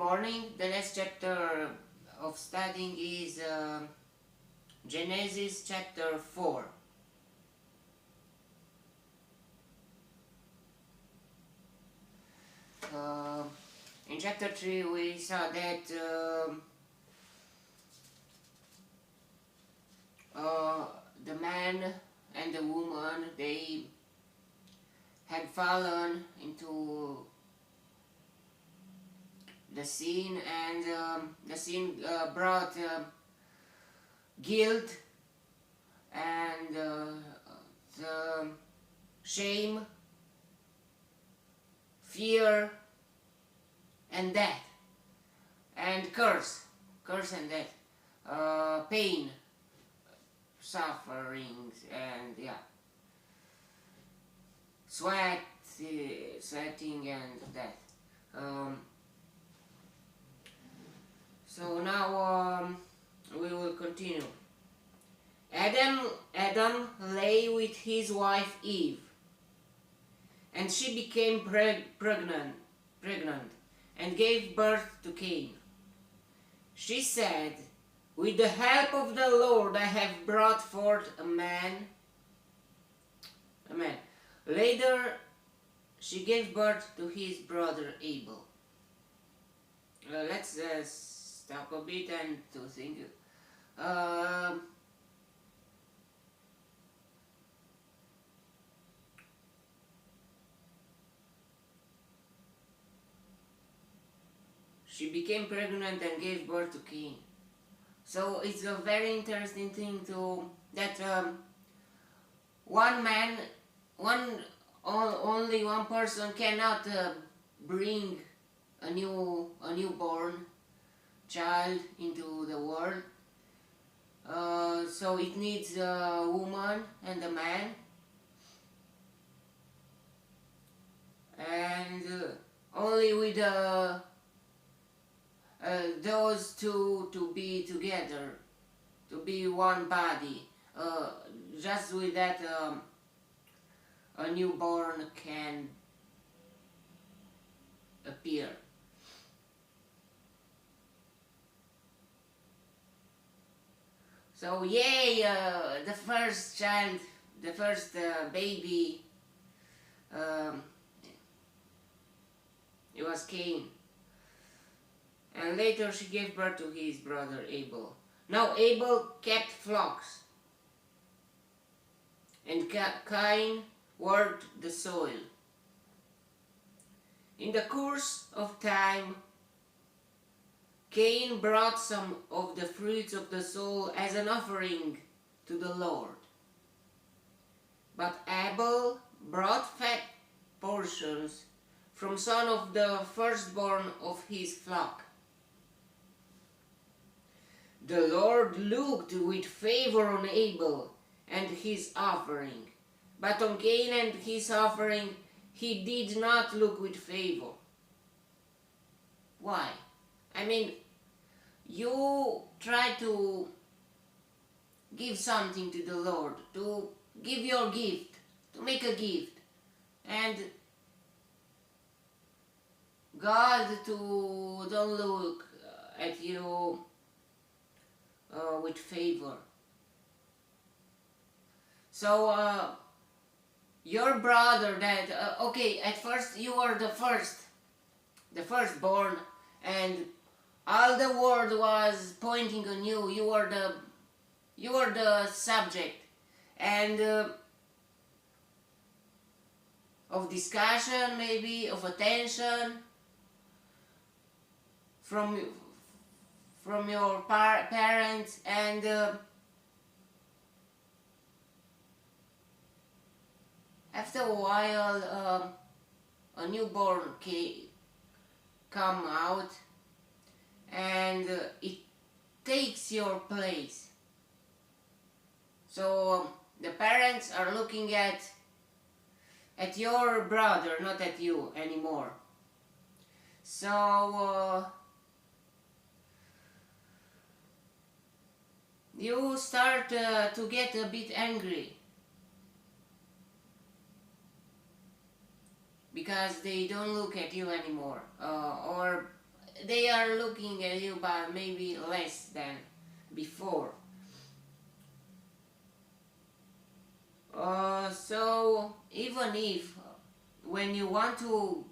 morning. The next chapter of studying is Genesis chapter 4. In chapter 3 we saw that the man and the woman, they had fallen into the sin, and the sin brought guilt and the shame, fear and death, and curse and death, pain, sufferings, and sweating and death. So now we will continue. Adam lay with his wife Eve, and she became pregnant and gave birth to Cain. She said, "With the help of the Lord I have brought forth a man." Later she gave birth to his brother Abel. Let's stop a bit and to think. She became pregnant and gave birth to Cain. So it's a very interesting thing that only one person cannot bring a newborn child into the world. So it needs a woman and a man, and only with those two to be together, to be one body. Just with that, a newborn can appear. So yay, the first child, the first baby, it was Cain. And later she gave birth to his brother Abel. Now Abel kept flocks, and Cain worked the soil. In the course of time, Cain brought some of the fruits of the soil as an offering to the Lord. But Abel brought fat portions from some of the firstborn of his flock. The Lord looked with favor on Abel and his offering, but on Cain and his offering he did not look with favor. Why? I mean, you try to give something to the Lord, to give your gift, to make a gift, and God don't look at you with favor. So your brother that okay, at first you were the firstborn, and all the world was pointing on you. You were the subject and of discussion, maybe of attention from your parents, and after a while a newborn come out, and it takes your place. So the parents are looking at your brother, not at you anymore. So you start to get a bit angry, because they don't look at you anymore, or they are looking at you, but maybe less than before. So even if when you want to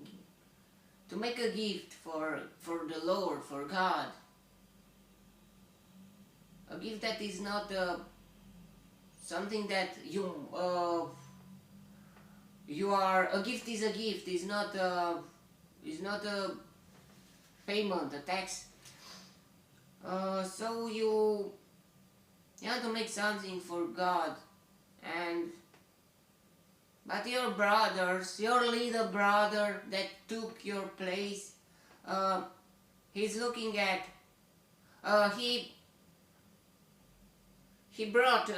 make a gift for the Lord, for God, a gift that is not something that you are, a gift is a gift, is not a payment, a tax. So you have to make something for God, but your brothers, your little brother that took your place, he's looking at, he brought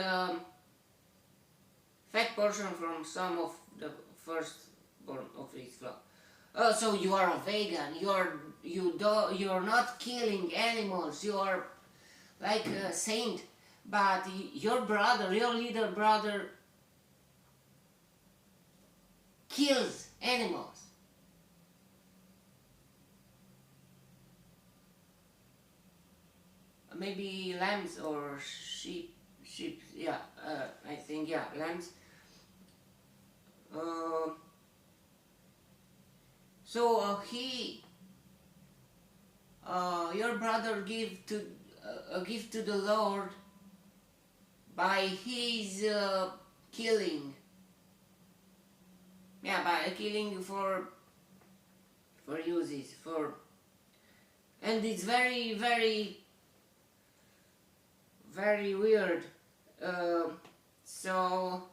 fat portion from some of the firstborn of his flock. Oh, so you are a vegan. You're not killing animals. You are like a saint. But your brother, your little brother, kills animals. Maybe lambs or sheep. Yeah, I think, yeah, lambs. So your brother give to a gift to the Lord by his killing. Yeah, by killing for uses, and it's very, very, very weird. So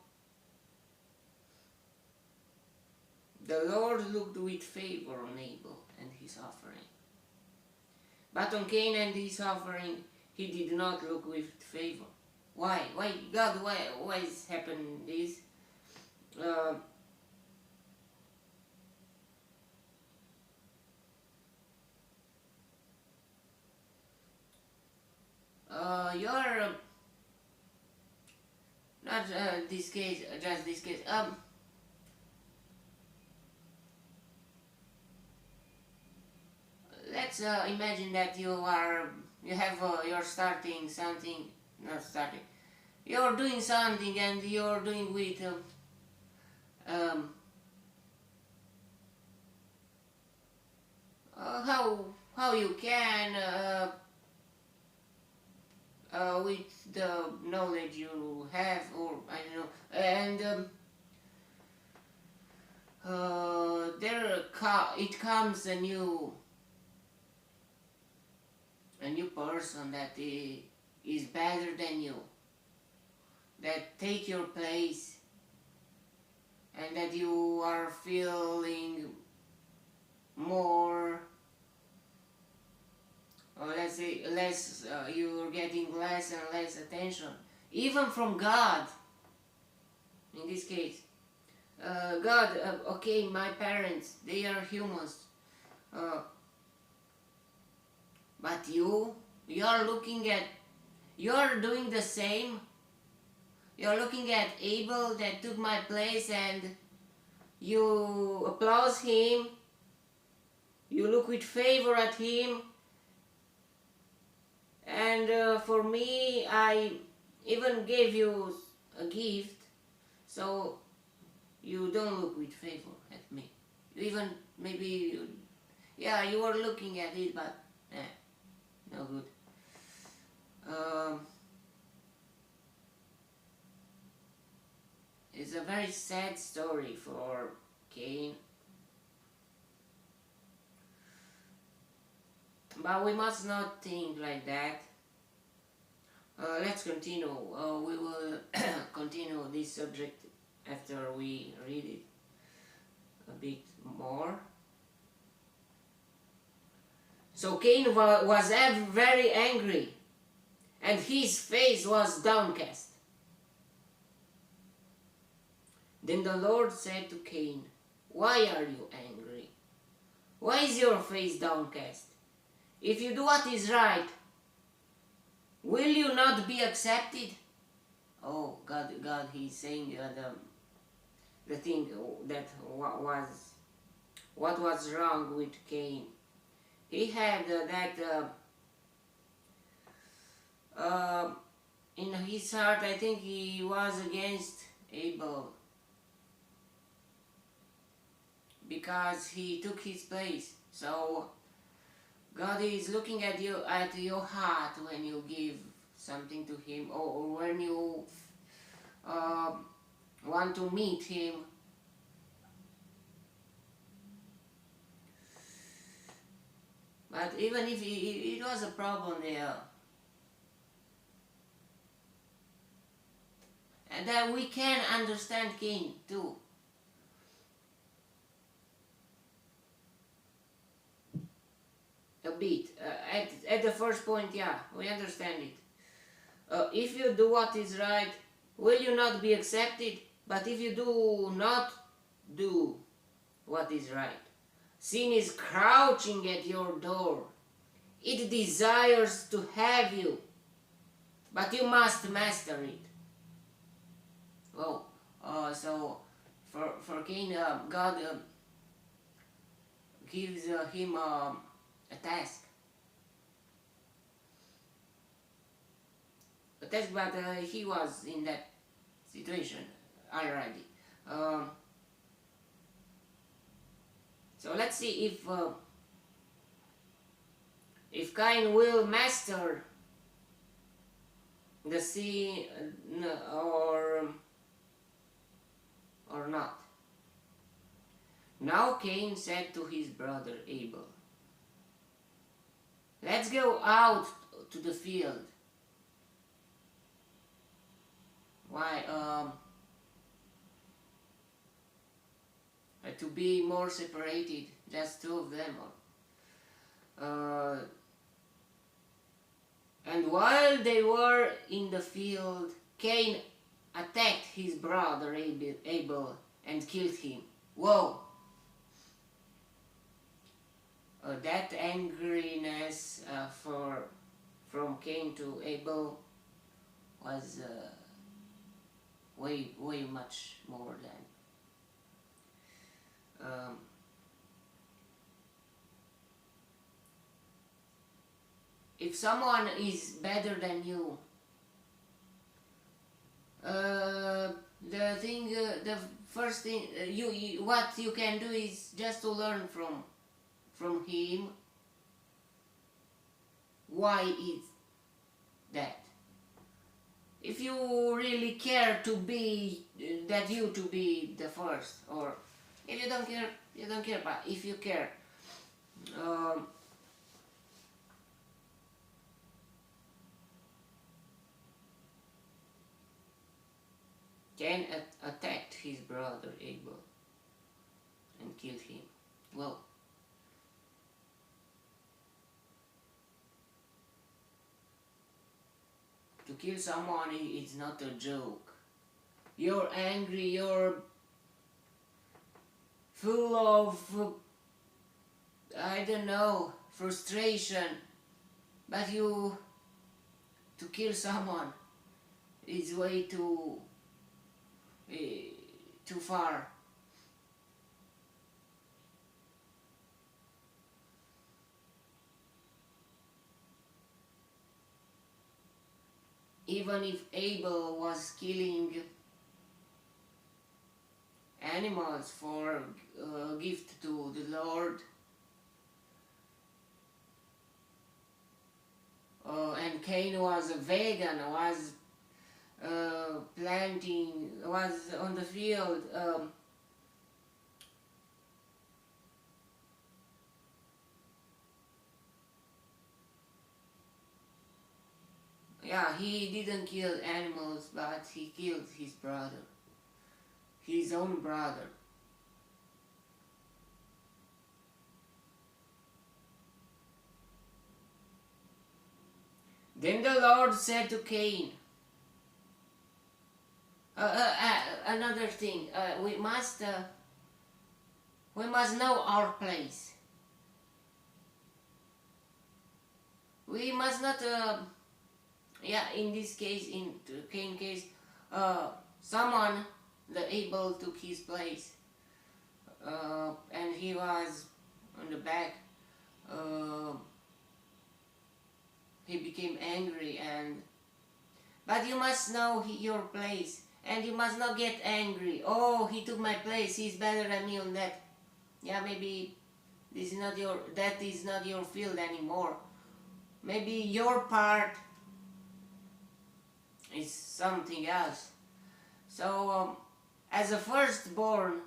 the Lord looked with favor on Abel and his offering, but on Cain and his offering he did not look with favor. Why? Why, God? Why is happening this? You're not this case, just this case. Let's imagine that you're starting something, not starting. You're doing something and you're doing with how you can with the knowledge you have, or I don't know, and it comes a new person that is better than you, that take your place, and that you are feeling more, or let's say less, you're getting less and less attention, even from God. In this case, God, okay, my parents, they are humans, but you're looking at, you're doing the same. You're looking at Abel that took my place and you applaud him, you look with favor at him, and for me, I even gave you a gift, so you don't look with favor at me. You even, maybe, you were looking at it, but no good. It's a very sad story for Cain. But we must not think like that. Let's continue. We will continue this subject after we read it a bit more. So Cain was very angry, and his face was downcast. Then the Lord said to Cain, "Why are you angry? Why is your face downcast? If you do what is right, will you not be accepted?" Oh, God, he's saying the thing that what was wrong with Cain. he had in his heart. I think he was against Abel because he took his place. So God is looking at your heart when you give something to Him, or when you want to meet Him. But even if it was a problem there, and that we can understand Cain too. A bit. At the first point, yeah, we understand it. If you do what is right, will you not be accepted? But if you do not do what is right, sin is crouching at your door. It desires to have you, but you must master it. Well, so for Cain, God gives him a task. A task, but he was in that situation already. So let's see if Cain will master the sin or not. Now Cain said to his brother Abel, "Let's go out to the field." Why? To be more separated, just two of them. And while they were in the field, Cain attacked his brother Abel and killed him. Whoa! That angriness from Cain to Abel was way much more than. If someone is better than you, the first thing what you can do is just to learn from him. Why is that? If you really care to be to be the first, or if you don't care, you don't care. But if you care, Cain attacked his brother Abel and killed him. Well, to kill someone is not a joke. You're angry, you're full of, I don't know, frustration, but to kill someone is way too far. Even if Abel was killing animals for gift to the Lord, and Cain was a vegan, was planting, was on the field, yeah, he didn't kill animals, but he killed his brother, his own brother. Then the Lord said to Cain, another thing, we must know our place. We must not, in this case, in Cain's case, someone, the Abel, took his place, and he was on the back. uh, he became angry, and but you must know your place, and you must not get angry. Oh, he took my place, he's better than me on that. Yeah, maybe that is not your field anymore. Maybe your part is something else. So as a firstborn,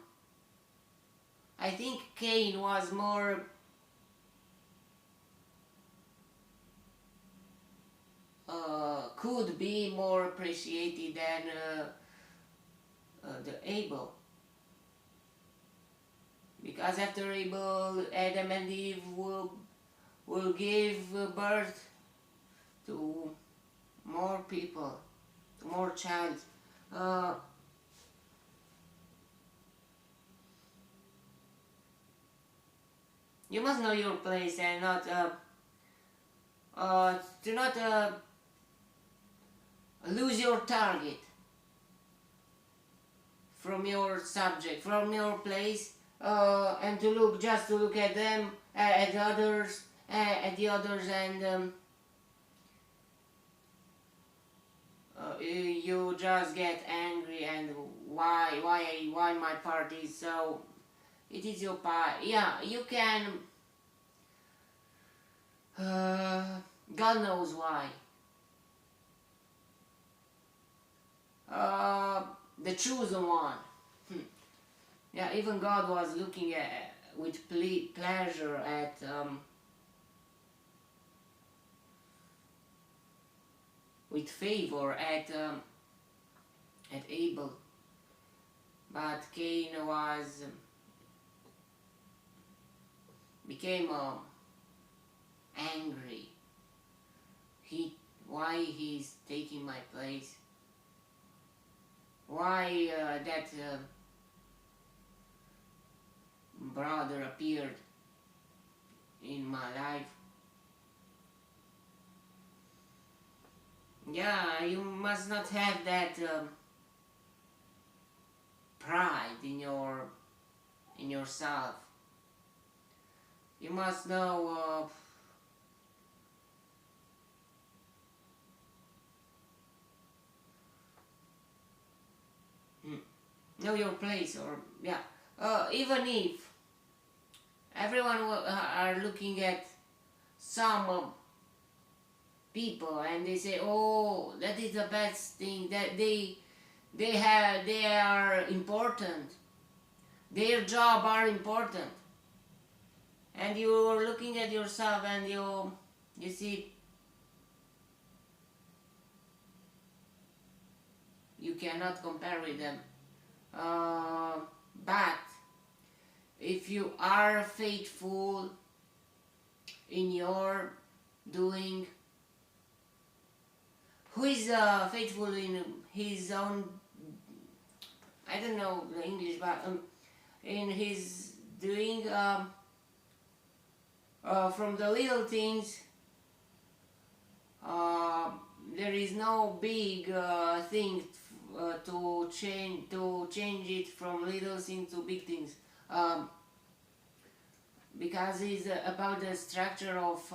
I think Cain was more could be more appreciated than the Abel, because after Abel, Adam and Eve will give birth to more people, to more child. Uh, you must know your place and not do not lose your target from your subject, from your place, and to look at them, at others, at the others, and you just get angry and why my part is so. It is your part. Yeah, you can. God knows why. The chosen one. Yeah, even God was looking at with pleasure at with favor at Abel, but Cain became angry. Why he's taking my place? Why that brother appeared in my life? Yeah, you must not have that pride in yourself. You must know know your place, or yeah. Even if everyone are looking at some people and they say, oh, that is the best thing, that they are important, their job are important, and you are looking at yourself and you see you cannot compare with them. But if you are faithful in your doing, who is faithful in his own, I don't know the English, but in his doing, from the little things, there is no big thing to change it from little things to big things, because it's about the structure of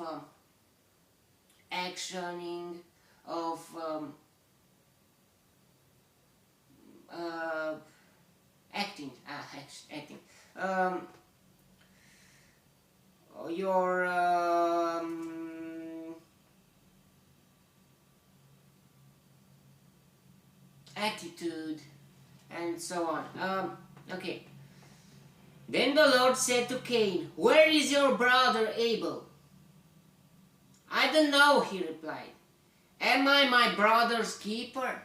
actioning, of acting, your attitude, and so on. Okay. Then the Lord said to Cain, "Where is your brother Abel?" "I don't know," he replied. "Am I my brother's keeper?"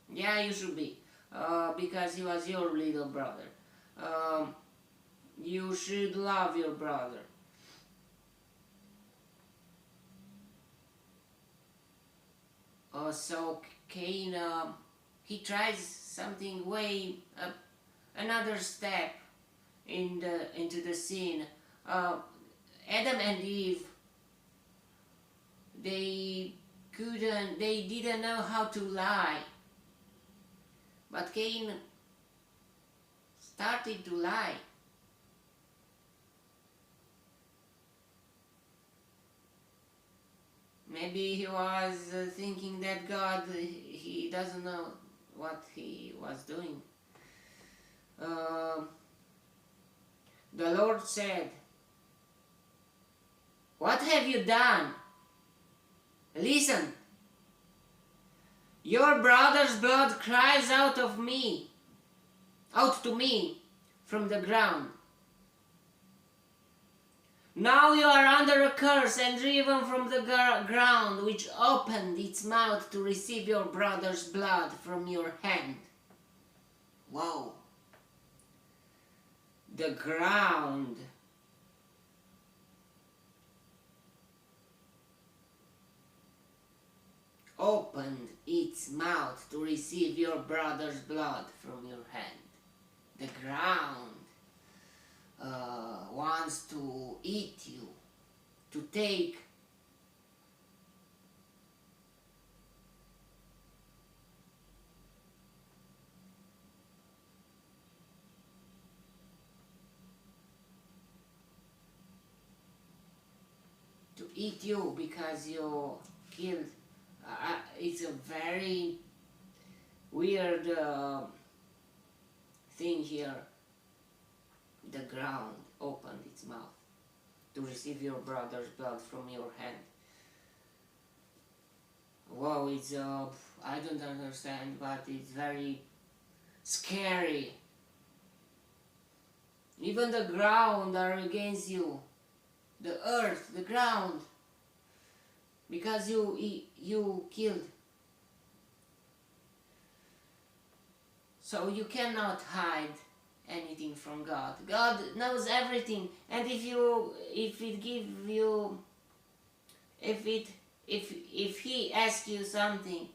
Yeah, you should be, because he was your little brother. You should love your brother. So Cain, he tries something way another step into the sin. Adam and Eve, they didn't know how to lie, but Cain started to lie. Maybe he was thinking that God, he doesn't know what he was doing. The Lord said, "What have you done? Listen, your brother's blood cries out to me from the ground. Now you are under a curse and driven from the ground which opened its mouth to receive your brother's blood from your hand." Whoa. The ground opened its mouth to receive your brother's blood from your hand. The ground wants to eat you, to take you because you killed. It's a very weird thing here. The ground opened its mouth to receive your brother's blood from your hand. Wow, it's I don't understand, but it's very scary. Even the ground are against you. The earth, the ground, because you killed. So you cannot hide anything from God. God knows everything, and if He asks you something,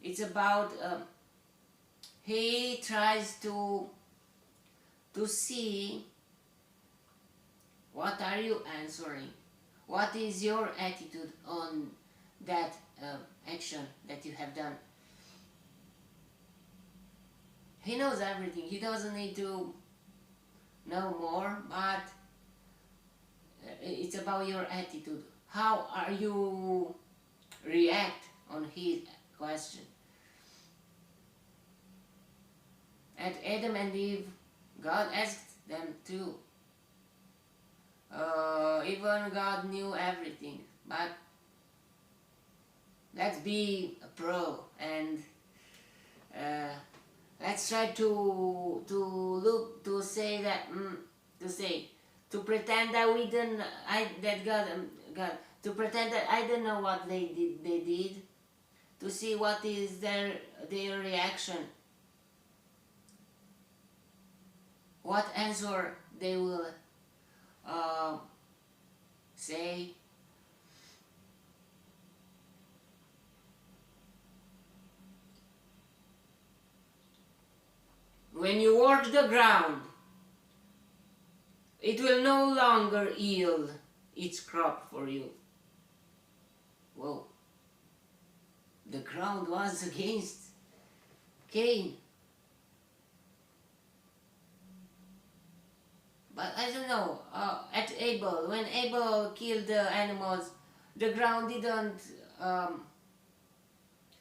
it's about He tries to see what are you answering, what is your attitude on that action that you have done. He knows everything. He doesn't need to know more, but it's about your attitude. How are you react on His question? At Adam and Eve, God asked them too. Even God knew everything, but let's be a pro and let's try to pretend that we didn't, to pretend that I don't know what they did, to see what is their reaction, what answer they will say. When you work the ground, it will no longer yield its crop for you. Whoa. The ground was against Cain. But I don't know, at Abel, when Abel killed the animals, the ground didn't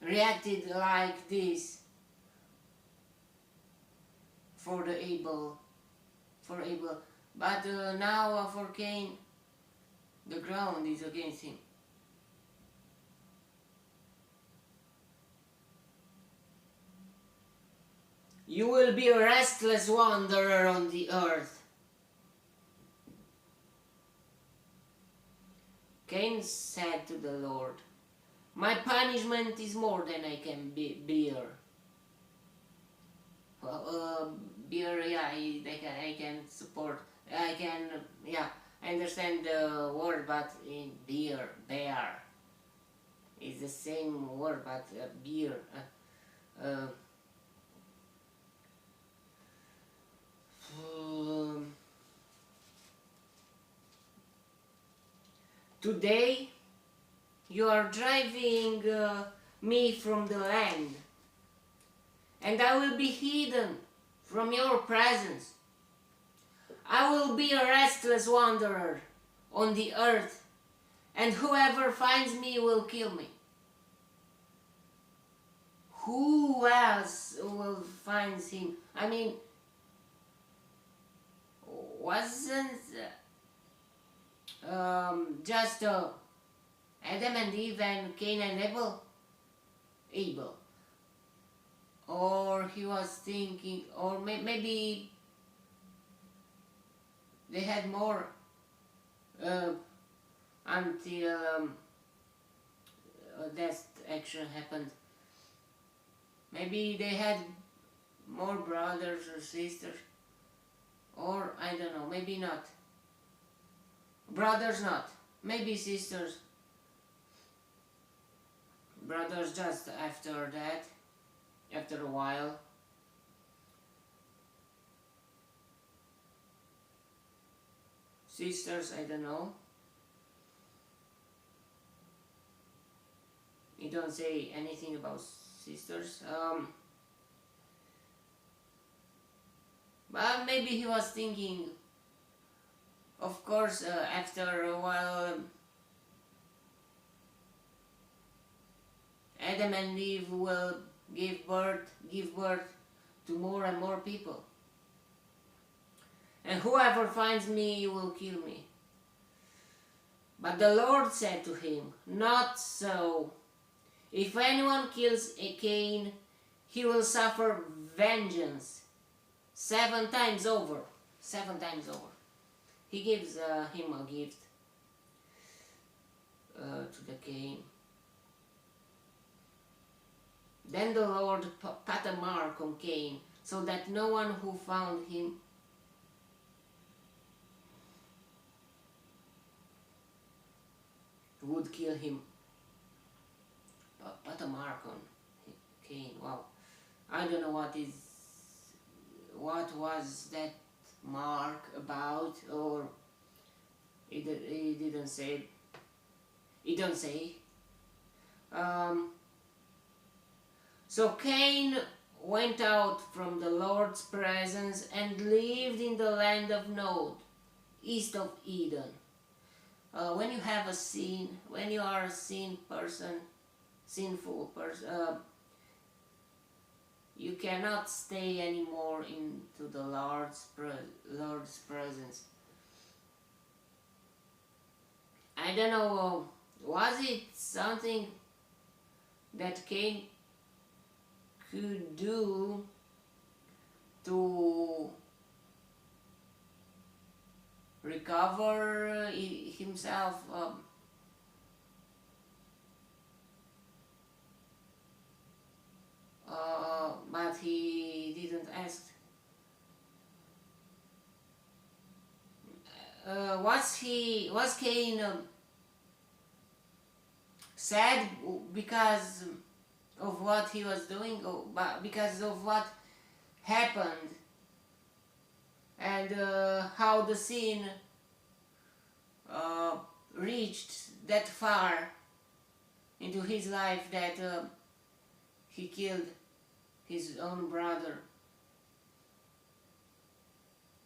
reacted like this for Abel. But now for Cain, the ground is against him. You will be a restless wanderer on the earth. Cain said to the Lord, "My punishment is more than I can bear." Well, bear, yeah, I can support. I understand the word, but in bear, is the same word, but beer. Today you are driving me from the land, and I will be hidden from your presence. I will be a restless wanderer on the earth, and whoever finds me will kill me. Who else will find him? I mean, wasn't just Adam and Eve and Cain and Abel? Or he was thinking, or maybe they had more until that action happened. Maybe they had more brothers or sisters, or I don't know, maybe not. Brothers not, maybe sisters. Brothers just after that, after a while. Sisters, I don't know. You don't say anything about sisters. But maybe he was thinking, of course, after a while, Adam and Eve will give birth to more and more people. And whoever finds me will kill me. But the Lord said to him, not so. If anyone kills a Cain, he will suffer vengeance 7 times over. 7 times over. He gives him a gift to the Cain. Then the Lord put a mark on Cain, so that no one who found him would kill him. Put a mark on Cain. Wow. I don't know what was that mark about, or he didn't say. He don't say. So Cain went out from the Lord's presence and lived in the land of Nod, east of Eden. When you have a sin, when you are a sinful person, you cannot stay anymore into the Lord's presence. I don't know, was it something that Cain could do to recover himself? But he didn't ask. Was Cain sad because of what he was doing, or because of what happened, and how the sin reached that far into his life that he killed his own brother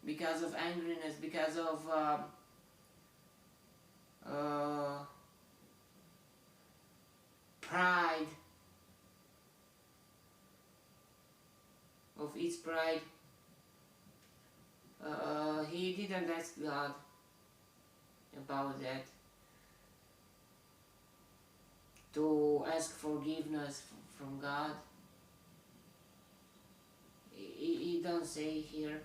because of angriness, because of pride, of its pride. He didn't ask God about that, to ask forgiveness from God. He don't say here.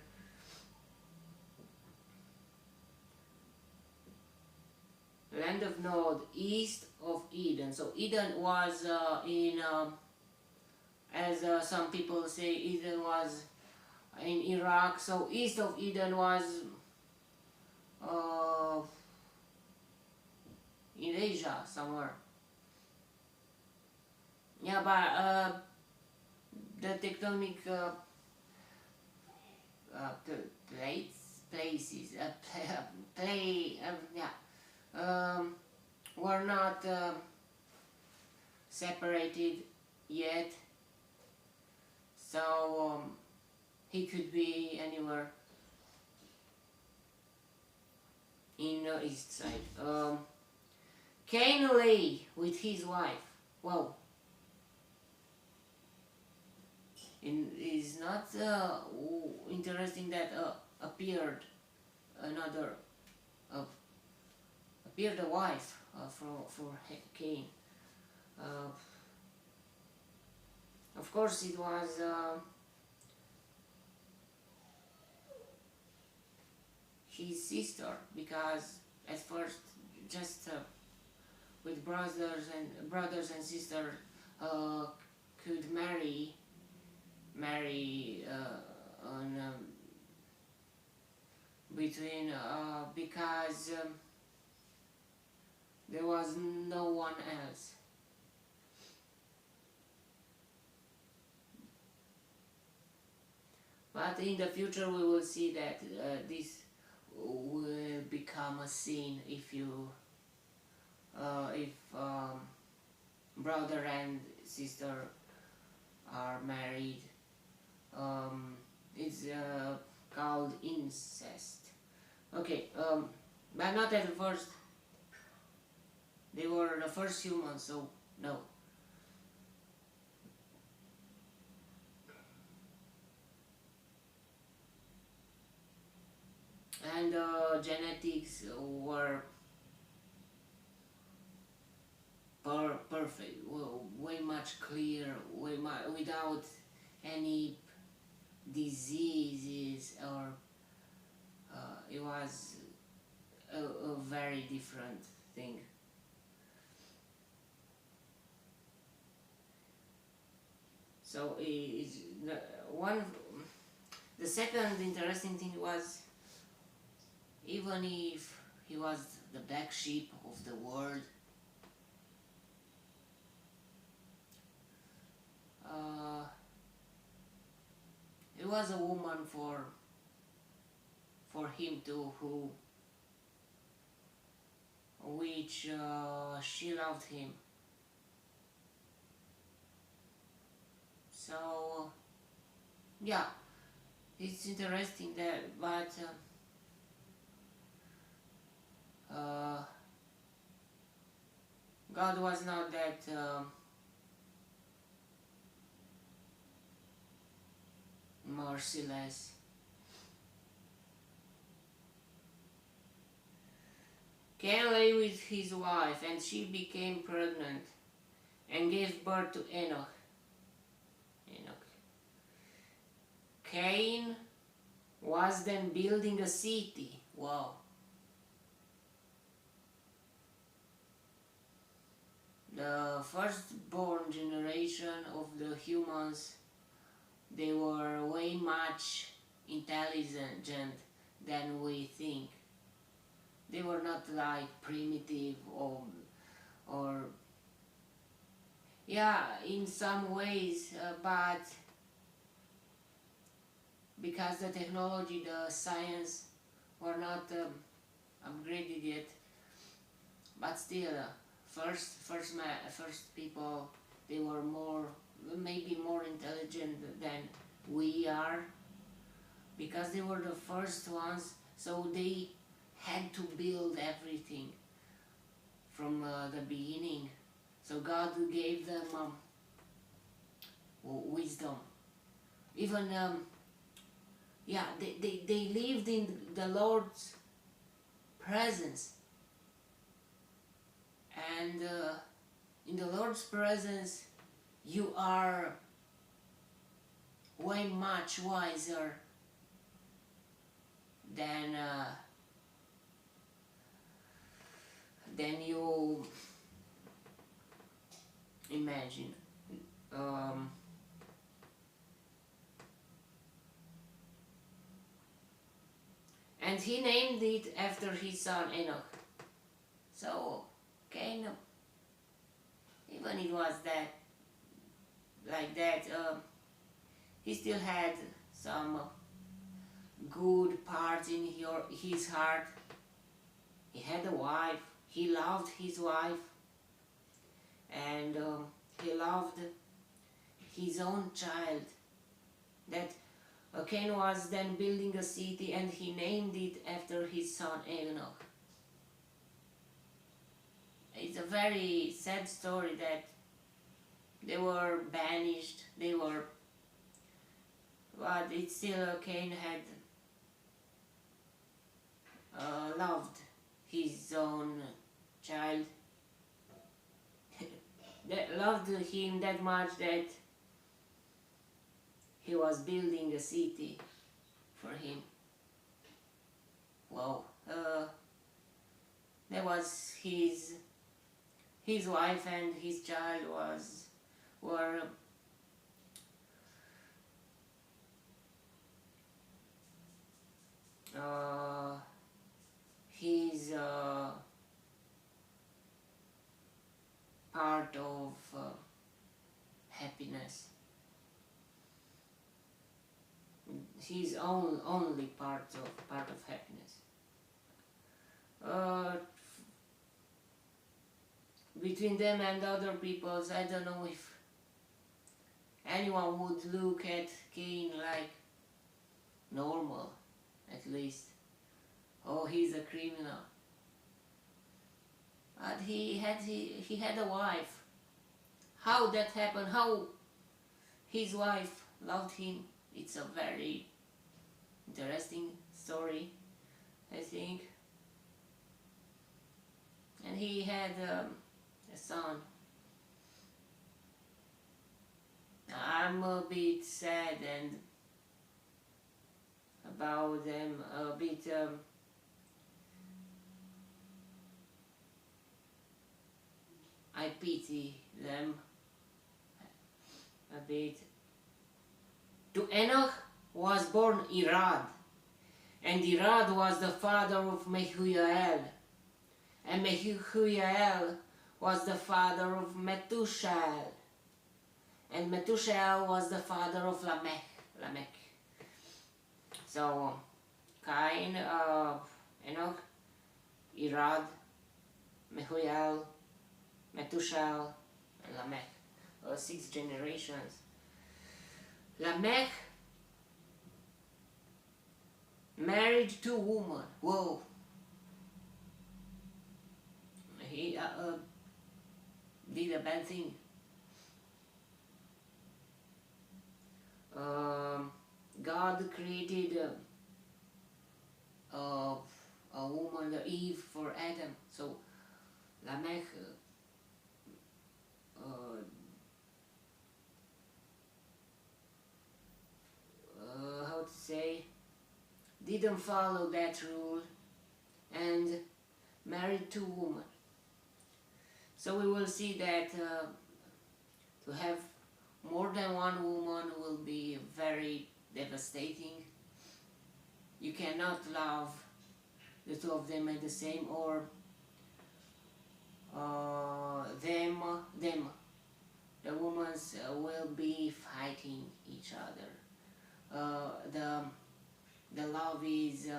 Land of Nod, east of Eden. So Eden was as some people say, Eden was in Iraq. So east of Eden was in Asia somewhere. Yeah, but the tectonic places, were not separated yet, so he could be anywhere in the east side. Cain lay with his wife. Wow. It's not interesting that appeared another appeared a wife for Cain. Of course, it was his sister, because at first just with brothers and sisters could marry on between because there was no one else. But in the future we will see that this will become a sin if you if brother and sister are married. It's called incest. Okay, but not at first. They were the first humans, so no. And genetics were perfect, way much clearer, without any diseases, or it was a very different thing. So the second interesting thing was, even if he was the black sheep of the world, it was a woman for him too, which she loved him. So yeah, it's interesting that, but God was not that merciless. Cain lay with his wife, and she became pregnant and gave birth to Enoch. Cain was then building a city. Wow. The firstborn generation of the humans, they were way much intelligent than we think. They were not like primitive or yeah, in some ways, but because the technology, the science were not upgraded yet, but still, first people, they were maybe more intelligent than we are, because they were the first ones, so they had to build everything from the beginning. So God gave them wisdom. Even yeah, they lived in the Lord's presence, and in the Lord's presence you are way much wiser than you imagine. And he named it after his son Enoch. So Cain, even it was that like that, he still had some good parts in his heart. He had a wife. He loved his wife, and he loved his own child. That Cain was then building a city, and he named it after his son Enoch. It's a very sad story that they were banished, but it's still Cain had loved his own child, that loved him that much that he was building a city for him. Wow. That was his wife and his child were his part of happiness. His only part of happiness. Between them and other peoples, I don't know if anyone would look at Cain like normal, at least. Oh, he's a criminal. But he had a wife. How that happened, how his wife loved him, it's a very interesting story, I think. And he had a son. I'm a bit sad and about them, a bit I pity them a bit. To Enoch was born Irad, and Irad was the father of Mehujael, and Mehujael was the father of Methuselah, and Methuselah was the father of Lamech. So Cain, Enoch, Irad, Mehujael, Methuselah, and Lamech. 6 generations. Lamech married 2 women. Whoa. He did a bad thing. God created a woman, Eve, for Adam. So Lamech how to say, didn't follow that rule and married 2 women. So we will see that to have more than 1 woman will be very devastating. You cannot love the 2 of them at the same, or them. The women will be fighting each other. The love is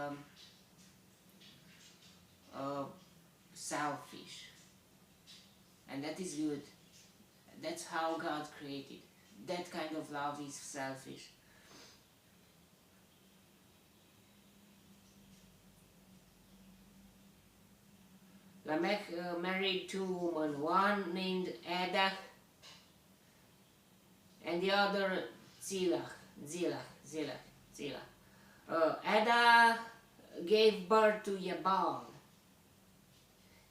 selfish, and that is good. That's how God created. That kind of love is selfish. Lamech married 2 women, one named Ada and the other Zillah. Ada gave birth to Yabal.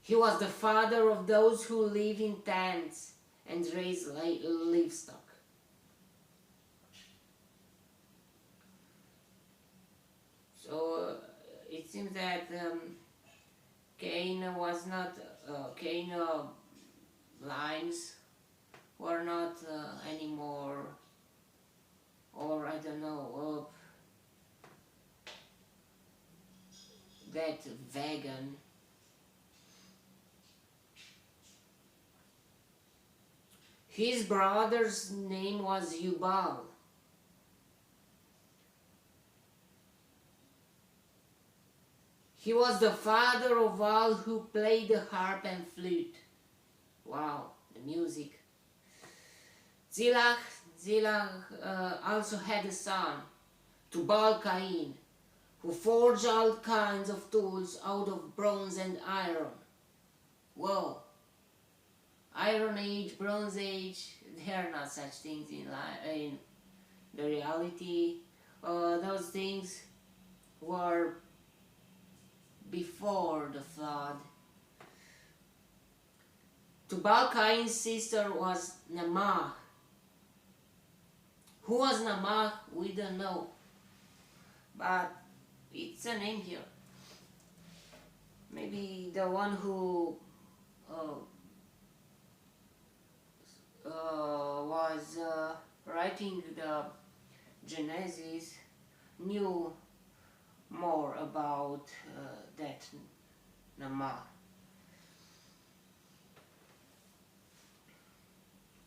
He was the father of those who live in tents and raise livestock. So it seems that Cain was not, Cain lines were not anymore, or I don't know, that vegan. His brother's name was Yubal. He was the father of all who played the harp and flute. Wow, the music. Zillah also had a son, Tubal-Cain, who forged all kinds of tools out of bronze and iron. Whoa, Iron Age, Bronze Age, there are not such things in the reality. Those things were before the flood. Tubal Cain's sister was Namah. Who was Namah? We don't know. But it's a name here. Maybe the one who was writing the Genesis knew more about that Namah.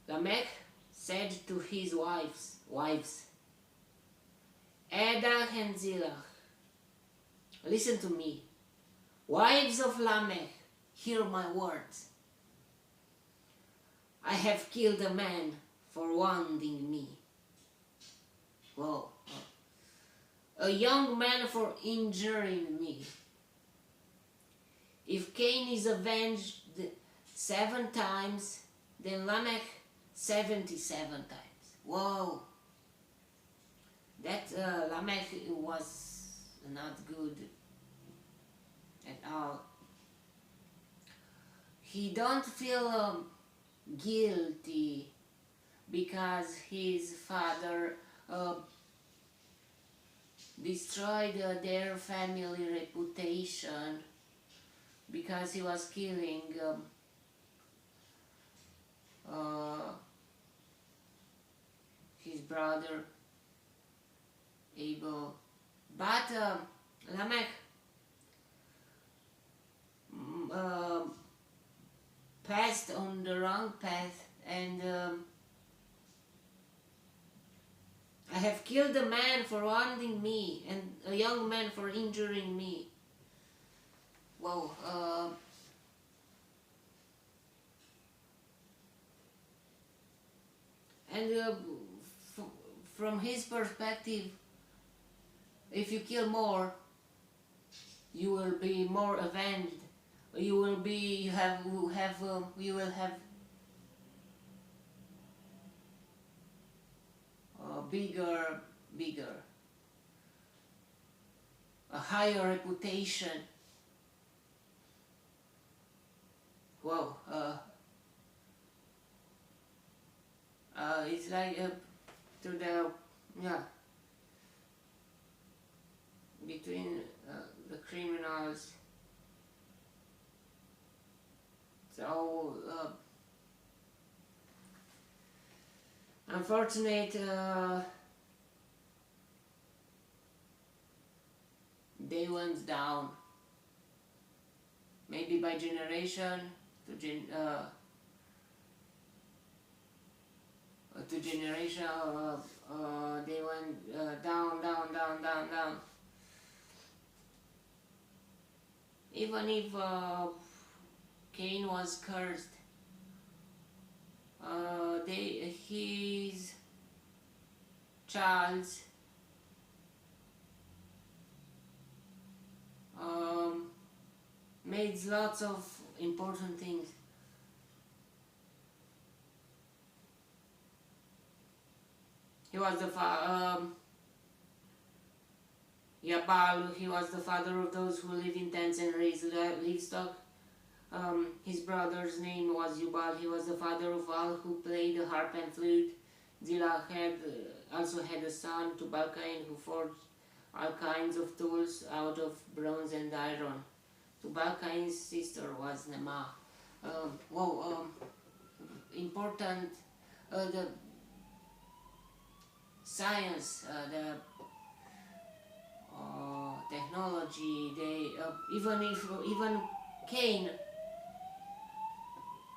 Lamech said to his wives, Adah and Zillah, listen to me. Wives of Lamech, hear my words. I have killed a man for wounding me. Whoa. A young man for injuring me. If Cain is avenged 7 times, then Lamech 77 times. Whoa. That Lamech was not good at all. He don't feel guilty because his father destroyed their family reputation because he was killing his brother Abel. But Lamech passed on the wrong path, and I have killed a man for wounding me and a young man for injuring me. Whoa. And from his perspective, if you kill more, you will be more avenged. You will have bigger, a higher reputation. Wow. It's like to the between the criminals. So unfortunate, they went down. Maybe by generation to generation, they went down. Even if Cain was cursed, his child made lots of important things. He was the Yabal, he was the father of those who live in tents and raise livestock. His brother's name was Yubal. He was the father of all who played the harp and flute. Zillah also had a son, Tubal Cain, who forged all kinds of tools out of bronze and iron. Tubal Cain's sister was Namah. Important, the science, the technology. Even Cain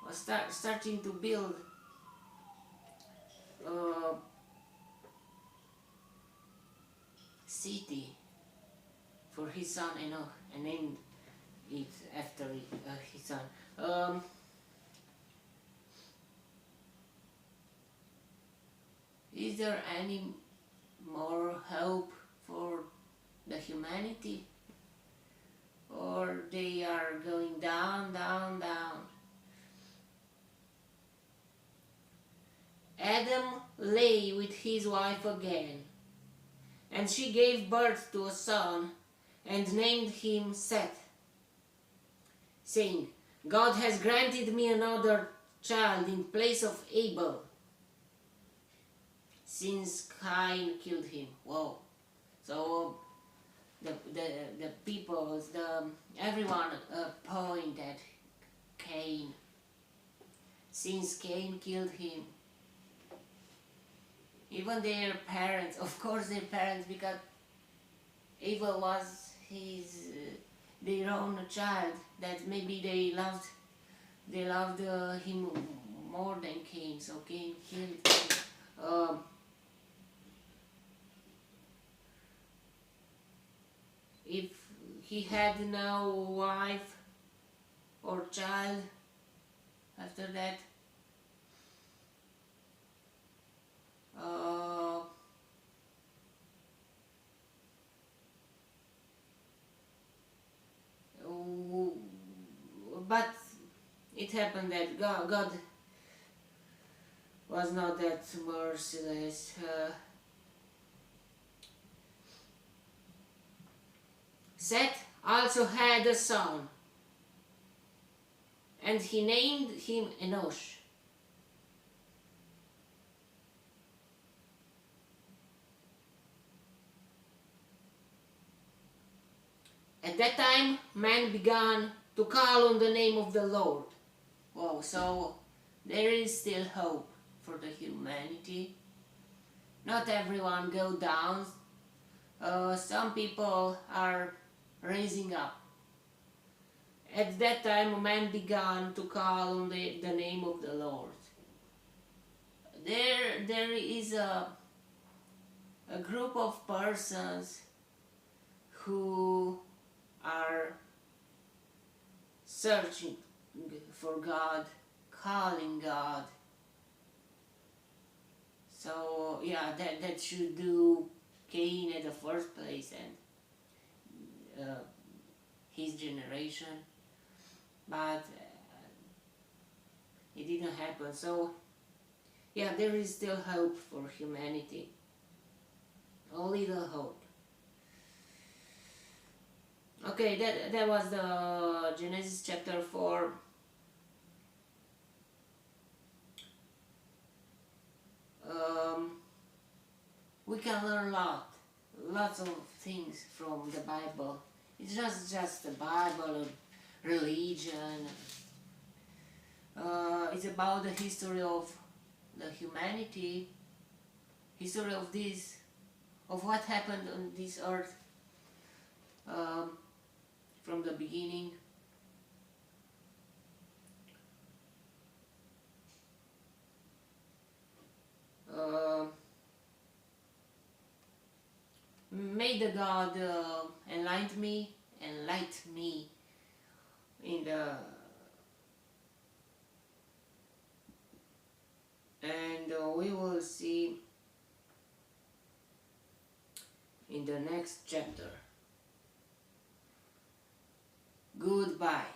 was starting to build city for his son Enoch and named it after his son. Is there any more hope for the humanity? Or they are going down? lay with his wife again, and she gave birth to a son and named him Seth, saying, God has granted me another child in place of Abel, since Cain killed him. Whoa. So the people, everyone point at Cain, since Cain killed him. Even their parents, of course their parents, because Abel was his their own child, that maybe they loved him more than Cain, so Cain killed him. If he had no wife or child after that, but it happened that God was not that merciless. Seth also had a son, and he named him Enosh. At that time, man began to call on the name of the Lord. Wow, so there is still hope for the humanity. Not everyone go down. Some people are raising up. At that time, man began to call on the name of the Lord. There is a group of persons who are searching for God, calling God. So yeah, that should do Cain at the first place and his generation, but it didn't happen. So yeah, there is still hope for humanity, a little hope. Okay, that was the Genesis chapter 4. We can learn lots of things from the Bible. It's not just the Bible, religion. It's about the history of the humanity, history of this, of what happened on this earth from the beginning. May the God enlighten me in the and we will see in the next chapter. Goodbye.